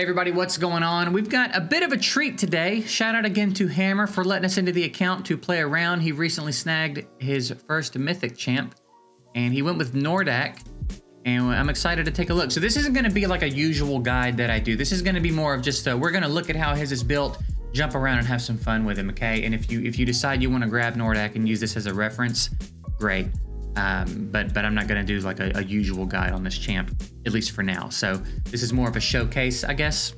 Hey everybody, what's going on? We've got a bit of a treat today. Shout out again to Hammer for letting us into the account to play around. He recently snagged his first Mythic champ, and he went with Nordak, and I'm excited to take a look. So this isn't going to be like a usual guide that I do. This is going to be more of just we're going to look at how his is built, jump around, and have some fun with him, okay? And if you decide you want to grab Nordak and use this as a reference, great. But I'm not going to do like a usual guide on this champ, at least for now. So this is more of a showcase, I guess.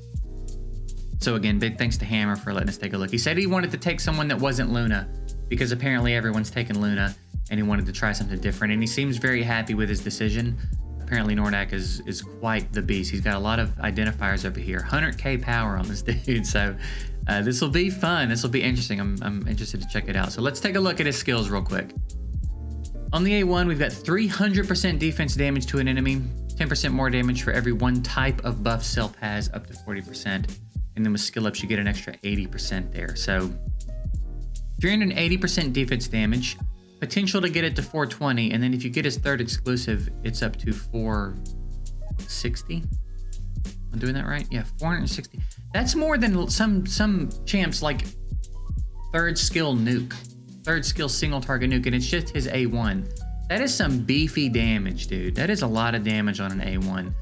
So again, big thanks to Hammer for letting us take a look. He said he wanted to take someone that wasn't Luna, because apparently everyone's taken Luna, and he wanted to try something different. And he seems very happy with his decision. Apparently Nordak is quite the beast. He's got a lot of identifiers over here. 100k power on this dude. So this will be fun. This will be interesting. I'm interested to check it out. So let's take a look at his skills real quick. On the A1, we've got 300% defense damage to an enemy, 10% more damage for every one type of buff self has, up to 40%. And then with skill ups, you get an extra 80% there. So 380% defense damage, potential to get it to 420. And then if you get his third exclusive, it's up to 460. I'm doing that right? Yeah, 460. That's more than some champs like third skill nuke. Third skill single target nuke, and it's just his A1. That is some beefy damage, dude. That is a lot of damage on an A1.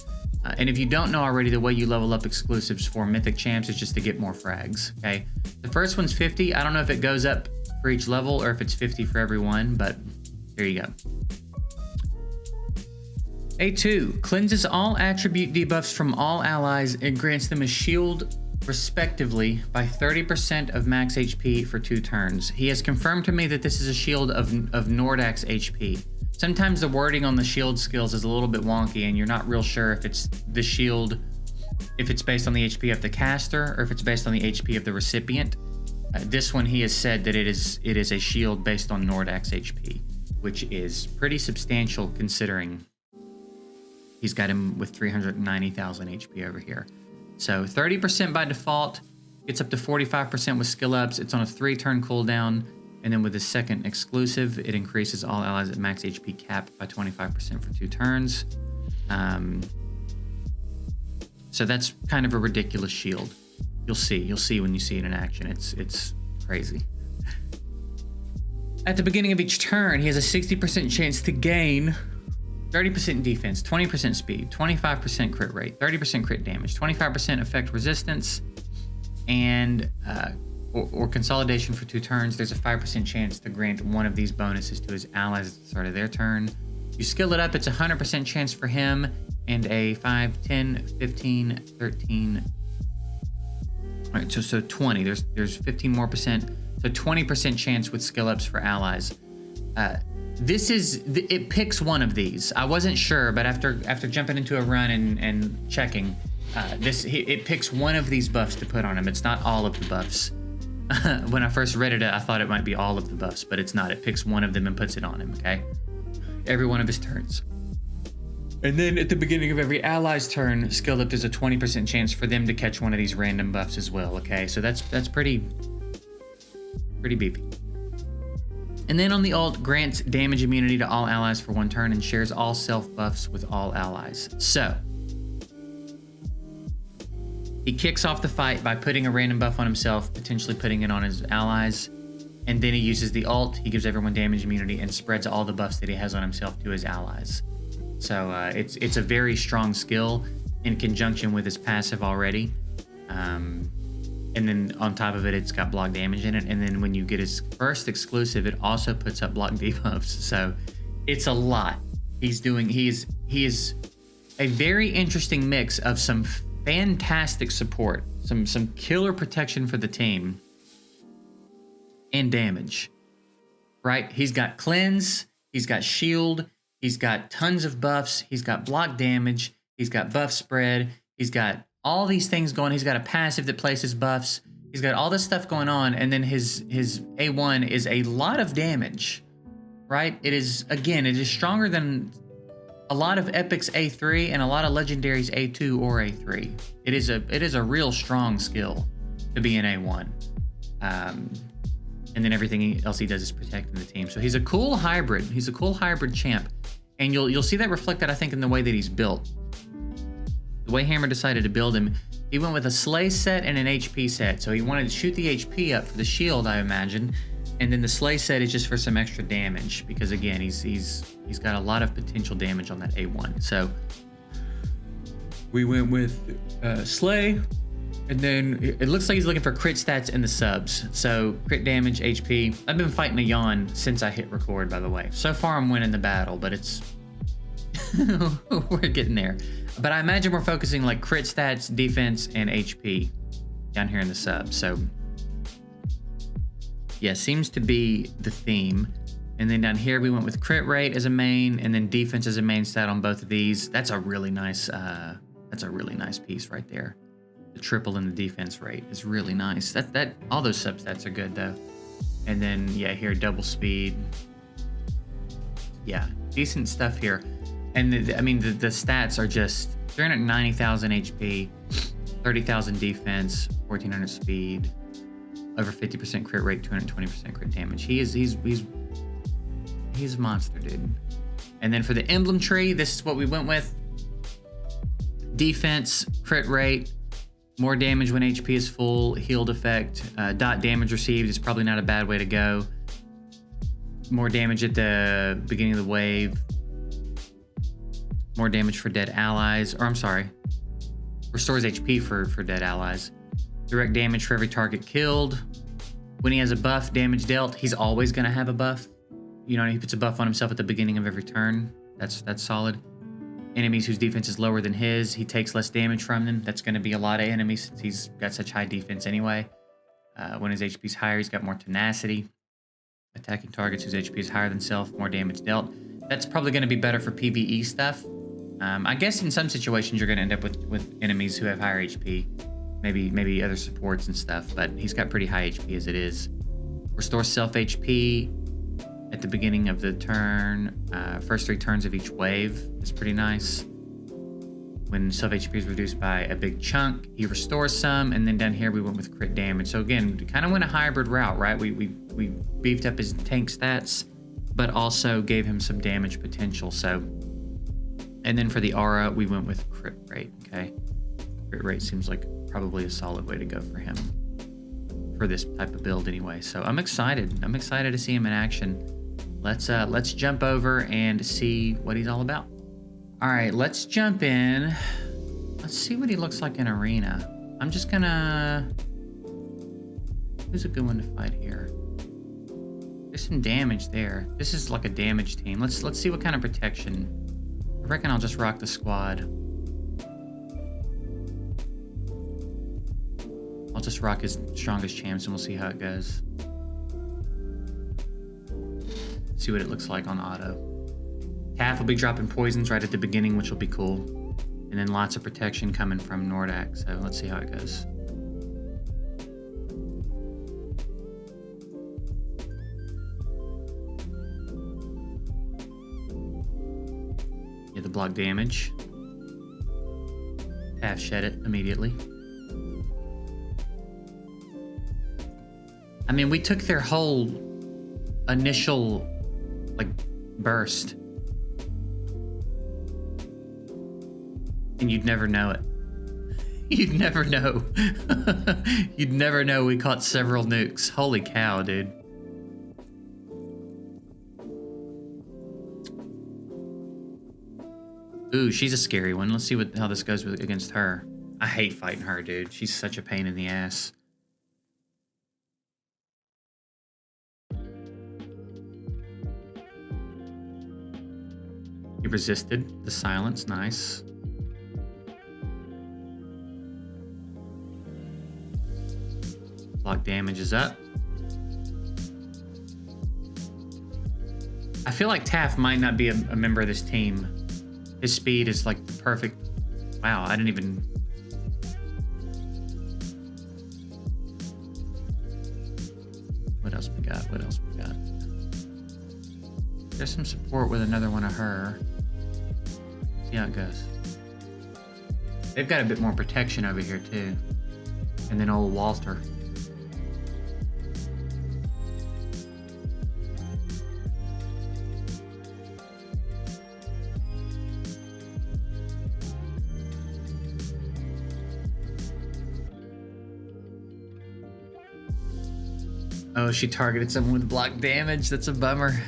And if you don't know already, the way you level up exclusives for Mythic champs is just to get more frags, okay? The first one's 50. I don't know if it goes up for each level or if it's 50 for every one, but here you go. A2, cleanses all attribute debuffs from all allies and grants them a shield respectively by 30% of max HP for 2 turns. He has confirmed to me that this is a shield of Nordak's HP. Sometimes the wording on the shield skills is a little bit wonky and you're not real sure if it's the shield, if it's based on the HP of the caster or if it's based on the HP of the recipient. This one he has said that it is a shield based on Nordak's HP, which is pretty substantial considering he's got him with 390,000 HP over here. So 30% by default, gets up to 45% with skill ups. It's on a 3-turn cooldown. And then with the second exclusive, it increases all allies at max HP cap by 25% for 2 turns. So that's kind of a ridiculous shield. You'll see when you see it in action. It's crazy. At the beginning of each turn, he has a 60% chance to gain 30% defense, 20% speed, 25% crit rate, 30% crit damage, 25% effect resistance, and or consolidation for 2 turns. There's a 5% chance to grant one of these bonuses to his allies at the start of their turn. You skill it up, it's a 100% chance for him, and a 5, 10, 15, 13. All right, so 20. There's 15 more percent. So 20% chance with skill ups for allies. It picks one of these. I wasn't sure, but after jumping into a run and checking, it picks one of these buffs to put on him. It's not all of the buffs. When I first read it, I thought it might be all of the buffs, but it's not. It picks one of them and puts it on him, okay? Every one of his turns. And then at the beginning of every ally's turn, skilled up, there's a 20% chance for them to catch one of these random buffs as well, okay? So that's pretty beefy. And then on the ult, grants damage immunity to all allies for 1 turn and shares all self buffs with all allies. So he kicks off the fight by putting a random buff on himself, potentially putting it on his allies, and then he uses the ult. He gives everyone damage immunity and spreads all the buffs that he has on himself to his allies. So it's a very strong skill in conjunction with his passive already. And then on top of it, it's got block damage in it. And then when you get his first exclusive, it also puts up block debuffs. So it's a lot. He is a very interesting mix of some fantastic support, some killer protection for the team, and damage. Right? He's got cleanse, he's got shield, he's got tons of buffs, he's got block damage, he's got buff spread, he's got all these things going. He's got a passive that places buffs. He's got all this stuff going on, and then his A1 is a lot of damage, right? It is stronger than a lot of Epic's A3 and a lot of Legendary's A2 or A3. It is a real strong skill to be an A1. And then everything else he does is protecting the team. So he's a cool hybrid. He's a cool hybrid champ, and you'll see that reflected, I think, in the way that he's built. The way Hammer decided to build him, he went with a Slay set and an HP set. So he wanted to shoot the HP up for the shield, I imagine. And then the Slay set is just for some extra damage. Because again, he's got a lot of potential damage on that A1. So we went with Slay. And then it looks like he's looking for crit stats in the subs. So crit damage, HP. I've been fighting a yawn since I hit record, by the way. So far I'm winning the battle, but it's... we're getting there. But I imagine we're focusing like crit stats, defense, and HP down here in the sub. So yeah, seems to be the theme. And then down here we went with crit rate as a main, and then defense as a main stat on both of these. That's a really nice piece right there. The triple in the defense rate is really nice. That all those substats are good though. And then yeah, here double speed. Yeah, decent stuff here. And the stats are just 390,000 HP, 30,000 defense, 1,400 speed, over 50% crit rate, 220% crit damage. He's a monster, dude. And then for the emblem tree, this is what we went with. Defense, crit rate, more damage when HP is full, healed effect, dot damage received is probably not a bad way to go. More damage at the beginning of the wave. More damage for dead allies, or I'm sorry, restores HP for dead allies. Direct damage for every target killed. When he has a buff, damage dealt, he's always gonna have a buff. You know, he puts a buff on himself at the beginning of every turn. That's solid. Enemies whose defense is lower than his, he takes less damage from them. That's gonna be a lot of enemies since he's got such high defense anyway. When his HP is higher, he's got more tenacity. Attacking targets whose HP is higher than self, more damage dealt. That's probably gonna be better for PvE stuff. I guess in some situations you're going to end up with enemies who have higher HP, maybe other supports and stuff, but he's got pretty high HP as it is. Restore self HP at the beginning of the turn. First 3 turns of each wave is pretty nice. When self HP is reduced by a big chunk, he restores some, and then down here we went with crit damage. So again, we kind of went a hybrid route, right? We beefed up his tank stats, but also gave him some damage potential. So. And then for the aura, we went with crit rate, okay? Crit rate seems like probably a solid way to go for him. For this type of build anyway. So I'm excited. I'm excited to see him in action. Let's jump over and see what he's all about. All right, let's jump in. Let's see what he looks like in arena. I'm just gonna... Who's a good one to fight here? There's some damage there. This is like a damage team. Let's see what kind of protection. I reckon I'll just rock the squad. I'll just rock his strongest champs and we'll see how it goes. See what it looks like on auto. Taff will be dropping poisons right at the beginning, which will be cool. And then lots of protection coming from Nordak, so let's see how it goes. The block damage. Half shed it immediately. I mean, we took their whole initial like burst, and you'd never know it. You'd never know. You'd never know we caught several nukes. Holy cow, dude. Ooh, she's a scary one. Let's see how this goes against her. I hate fighting her, dude. She's such a pain in the ass. He resisted the silence. Nice. Block damage is up. I feel like Taff might not be a member of this team. His speed is like the perfect... Wow, I didn't even... What else we got? What else we got? There's some support with another one of her. See how it goes. They've got a bit more protection over here too. And then old Walter. Oh, she targeted someone with block damage. That's a bummer.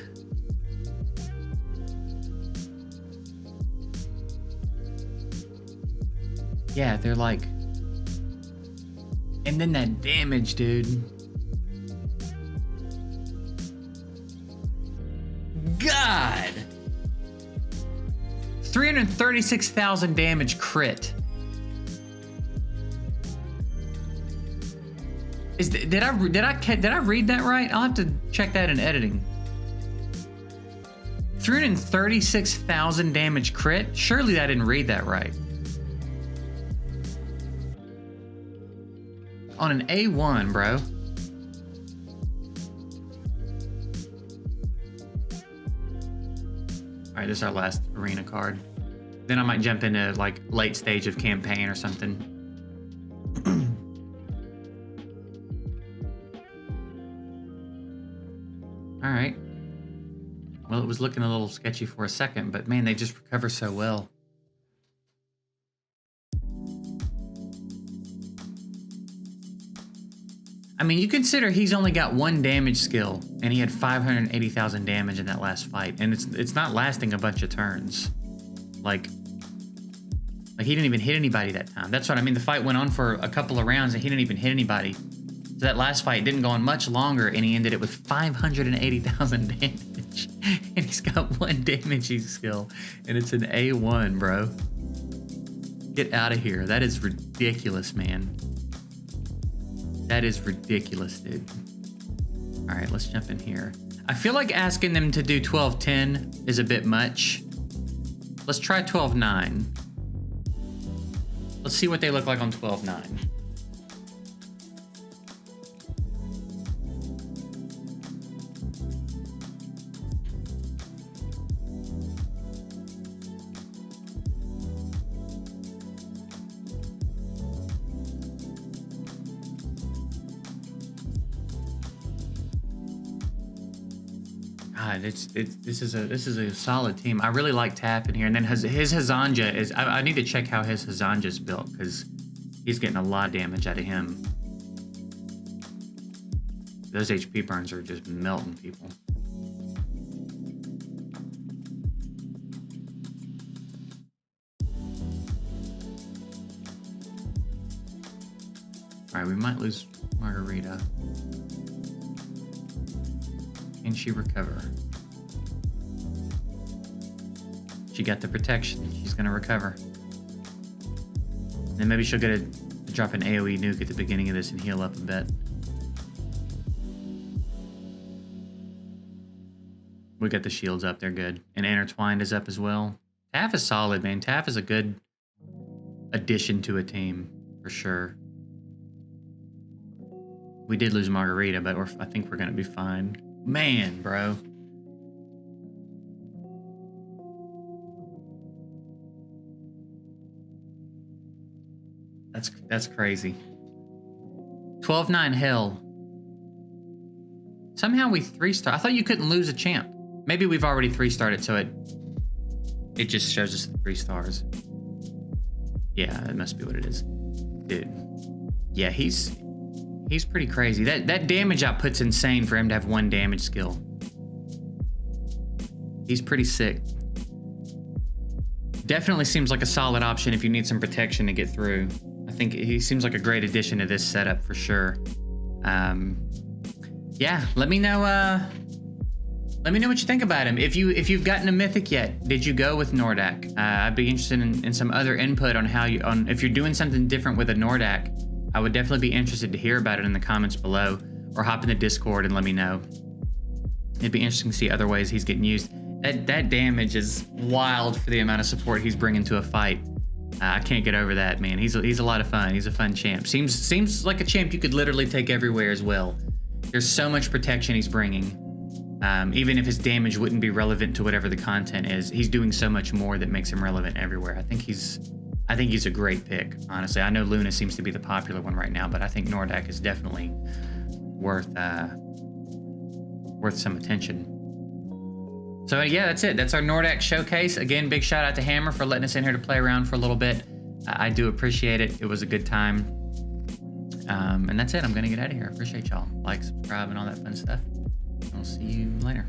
Yeah, they're like... And then that damage, dude. God! 336,000 damage crit. Did I read that right? I'll have to check that in editing. 336,000 damage crit? Surely I didn't read that right. On an A1, bro. All right, this is our last arena card. Then I might jump into like late stage of campaign or something. All right. Well, it was looking a little sketchy for a second, but man, they just recover so well. I mean, you consider he's only got 1 damage skill, and he had 580,000 damage in that last fight, and it's not lasting a bunch of turns. Like he didn't even hit anybody that time. That's what I mean. The fight went on for a couple of rounds, and he didn't even hit anybody. So that last fight didn't go on much longer, and he ended it with 580,000 damage, and he's got 1 damaging skill, and it's an A1, bro. Get out of here. That is ridiculous, man. That is ridiculous, dude. All right, let's jump in here. I feel like asking them to do 12-10 is a bit much. Let's try 12-9. Let's see what they look like on 12-9. God, this is a solid team. I really like Taff in here, and then his Hazanja is. I need to check how his Hazanja's built because he's getting a lot of damage out of him. Those HP burns are just melting people. All right, we might lose Margarita. Can she recover? She got the protection. She's gonna recover. Then maybe she'll get a drop an AoE nuke at the beginning of this and heal up a bit. We got the shields up, they're good. And Intertwined is up as well. Taff is solid, man. Taff is a good addition to a team, for sure. We did lose Margarita, but I think we're gonna be fine. Man, bro. That's crazy. 12-9 hell. Somehow we 3-star. I thought you couldn't lose a champ. Maybe we've already 3-starred it, so it just shows us the 3 stars. Yeah, that must be what it is. Dude. Yeah, he's pretty crazy. That damage output's insane for him to have 1 damage skill. He's pretty sick. Definitely seems like a solid option if you need some protection to get through. I think he seems like a great addition to this setup for sure. Yeah, let me know what you think about him. If you've gotten a Mythic yet, did you go with Nordak? I'd be interested in some other input on if you're doing something different with a Nordak. I would definitely be interested to hear about it in the comments below, or hop in the Discord and let me know. It'd be interesting to see other ways he's getting used. That damage is wild for the amount of support he's bringing to a fight. I can't get over that, man. He's a lot of fun. He's a fun champ. Seems like a champ you could literally take everywhere as well. There's so much protection he's bringing. Even if his damage wouldn't be relevant to whatever the content is, he's doing so much more that makes him relevant everywhere. I think he's a great pick, honestly. I know Luna seems to be the popular one right now, but I think Nordak is definitely worth some attention. So yeah, that's it. That's our Nordak showcase. Again, big shout out to Hammer for letting us in here to play around for a little bit. I do appreciate it. It was a good time. And that's it. I'm going to get out of here. Appreciate y'all. Like, subscribe, and all that fun stuff. I'll see you later.